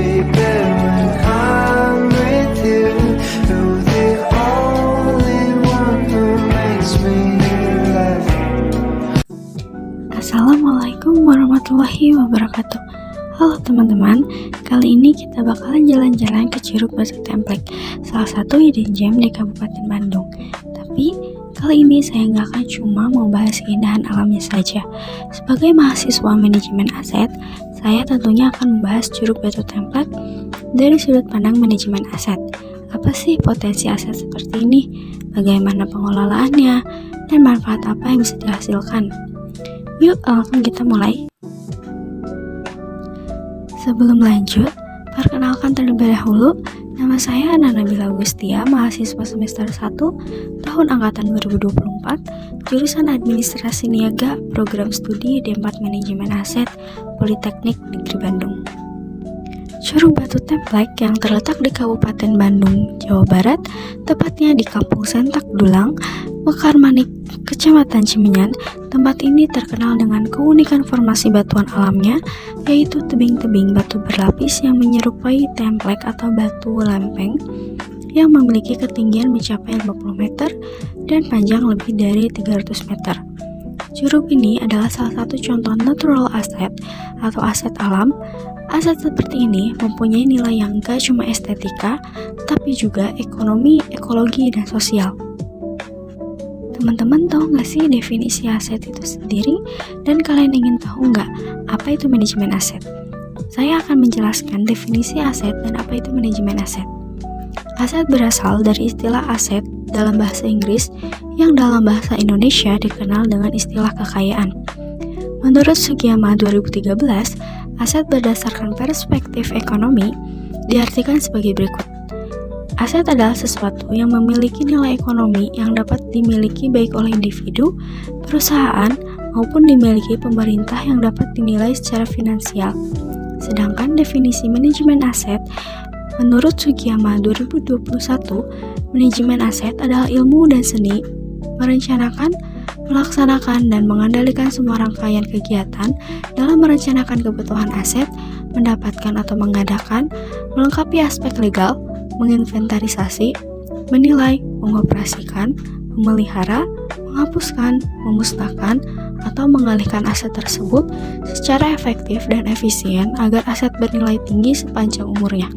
be better when I'm with you. You're the only one who makes me laugh. Assalamualaikum warahmatullahi wabarakatuh. Halo teman-teman, kali ini kita bakalan jalan-jalan ke Curug Batu Templek, salah satu hidden gem di Kabupaten Bandung. Tapi kali ini saya nggak akan cuma mau bahas keindahan alamnya saja. Sebagai mahasiswa manajemen aset, saya tentunya akan membahas Curug Batu Templek dari sudut pandang manajemen aset. Apa sih potensi aset seperti ini? Bagaimana pengelolaannya? Dan manfaat apa yang bisa dihasilkan? Yuk langsung kita mulai. Sebelum lanjut, perkenalkan terlebih dahulu, nama saya Nana Nabila Agustia, mahasiswa semester 1, tahun angkatan 2024, jurusan Administrasi Niaga, Program Studi D4 Manajemen Aset, Politeknik Negeri Bandung. Curug Batu Templek yang terletak di Kabupaten Bandung, Jawa Barat, tepatnya di Kampung Sentak Dulang, Mekar Manik, Kecamatan Cimenyan. Tempat ini terkenal dengan keunikan formasi batuan alamnya, yaitu tebing-tebing batu berlapis yang menyerupai templek atau batu lempeng yang memiliki ketinggian mencapai 50 meter dan panjang lebih dari 300 meter. Curug ini adalah salah satu contoh natural asset atau aset alam. Aset seperti ini mempunyai nilai yang gak cuma estetika, tapi juga ekonomi, ekologi, dan sosial. Teman-teman tahu nggak sih definisi aset itu sendiri? Dan kalian ingin tahu nggak apa itu manajemen aset? Saya akan menjelaskan definisi aset dan apa itu manajemen aset. Aset berasal dari istilah aset dalam bahasa Inggris yang dalam bahasa Indonesia dikenal dengan istilah kekayaan. Menurut Sugiyama 2013, aset berdasarkan perspektif ekonomi diartikan sebagai berikut. Aset adalah sesuatu yang memiliki nilai ekonomi yang dapat dimiliki baik oleh individu, perusahaan, maupun dimiliki pemerintah yang dapat dinilai secara finansial. Sedangkan definisi manajemen aset, menurut Sugiyama 2021, manajemen aset adalah ilmu dan seni merencanakan, melaksanakan, dan mengendalikan semua rangkaian kegiatan dalam merencanakan kebutuhan aset, mendapatkan atau mengadakan, melengkapi aspek legal, menginventarisasi, menilai, mengoperasikan, memelihara, menghapuskan, memusnahkan, atau mengalihkan aset tersebut secara efektif dan efisien agar aset bernilai tinggi sepanjang umurnya.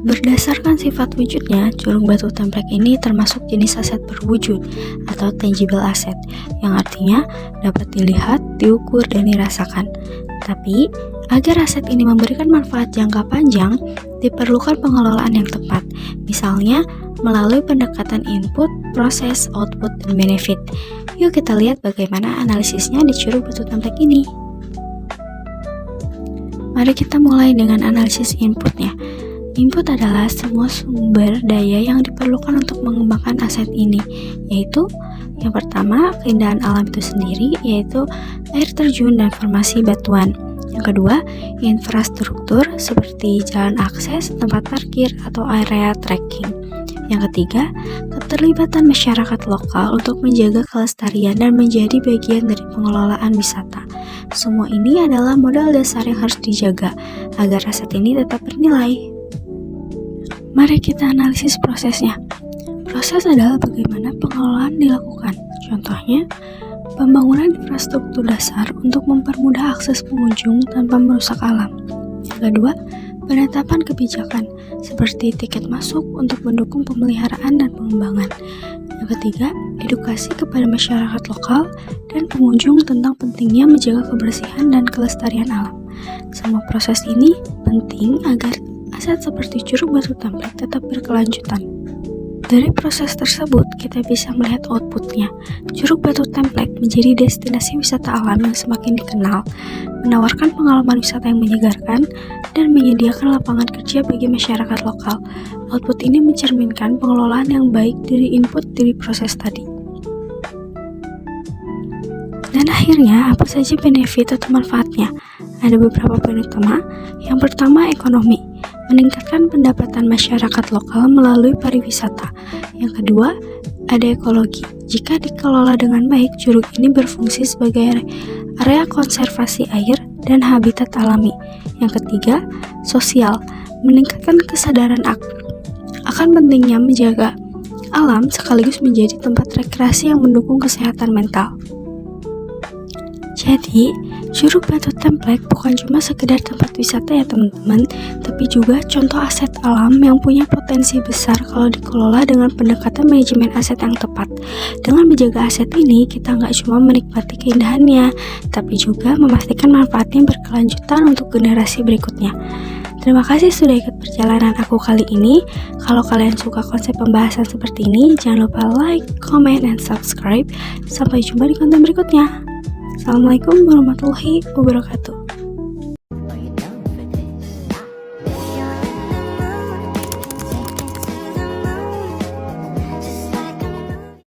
Berdasarkan sifat wujudnya, Curug Batu Templek ini termasuk jenis aset berwujud atau tangible asset, yang artinya dapat dilihat, diukur, dan dirasakan. Tapi, agar aset ini memberikan manfaat jangka panjang, diperlukan pengelolaan yang tepat, misalnya melalui pendekatan input, proses, output, dan benefit. Yuk kita lihat bagaimana analisisnya di Curug Batu Templek ini. Mari kita mulai dengan analisis inputnya. Input adalah semua sumber daya yang diperlukan untuk mengembangkan aset ini, yaitu yang pertama, keindahan alam itu sendiri, yaitu air terjun dan formasi batuan. Yang kedua, infrastruktur seperti jalan akses, tempat parkir, atau area trekking. Yang ketiga, keterlibatan masyarakat lokal untuk menjaga kelestarian dan menjadi bagian dari pengelolaan wisata. Semua ini adalah modal dasar yang harus dijaga agar aset ini tetap bernilai. Mari kita analisis prosesnya. Proses adalah bagaimana pengelolaan dilakukan. Contohnya, pembangunan infrastruktur dasar untuk mempermudah akses pengunjung tanpa merusak alam. Yang kedua, penetapan kebijakan seperti tiket masuk untuk mendukung pemeliharaan dan pengembangan. Yang ketiga, edukasi kepada masyarakat lokal dan pengunjung tentang pentingnya menjaga kebersihan dan kelestarian alam. Semua proses ini penting agar aset seperti Curug Batu Templek tetap berkelanjutan. Dari proses tersebut, kita bisa melihat outputnya. Curug Batu Templek menjadi destinasi wisata alam yang semakin dikenal, menawarkan pengalaman wisata yang menyegarkan, dan menyediakan lapangan kerja bagi masyarakat lokal. Output ini mencerminkan pengelolaan yang baik dari input dari proses tadi. Dan akhirnya, apa saja benefit atau manfaatnya? Ada beberapa poin utama. Yang pertama, ekonomi. Meningkatkan pendapatan masyarakat lokal melalui pariwisata. Yang kedua, ada ekologi. Jika dikelola dengan baik, curug ini berfungsi sebagai area konservasi air, dan habitat alami. Yang ketiga, sosial, meningkatkan kesadaran akan pentingnya menjaga alam sekaligus menjadi tempat rekreasi yang mendukung kesehatan mental. Jadi, Curug Batu Templek bukan cuma sekedar tempat wisata ya teman-teman, tapi juga contoh aset alam yang punya potensi besar kalau dikelola dengan pendekatan manajemen aset yang tepat. Dengan menjaga aset ini, kita nggak cuma menikmati keindahannya, tapi juga memastikan manfaatnya berkelanjutan untuk generasi berikutnya. Terima kasih sudah ikut perjalanan aku kali ini. Kalau kalian suka konsep pembahasan seperti ini, jangan lupa like, comment, and subscribe. Sampai jumpa di konten berikutnya. Assalamualaikum warahmatullahi wabarakatuh.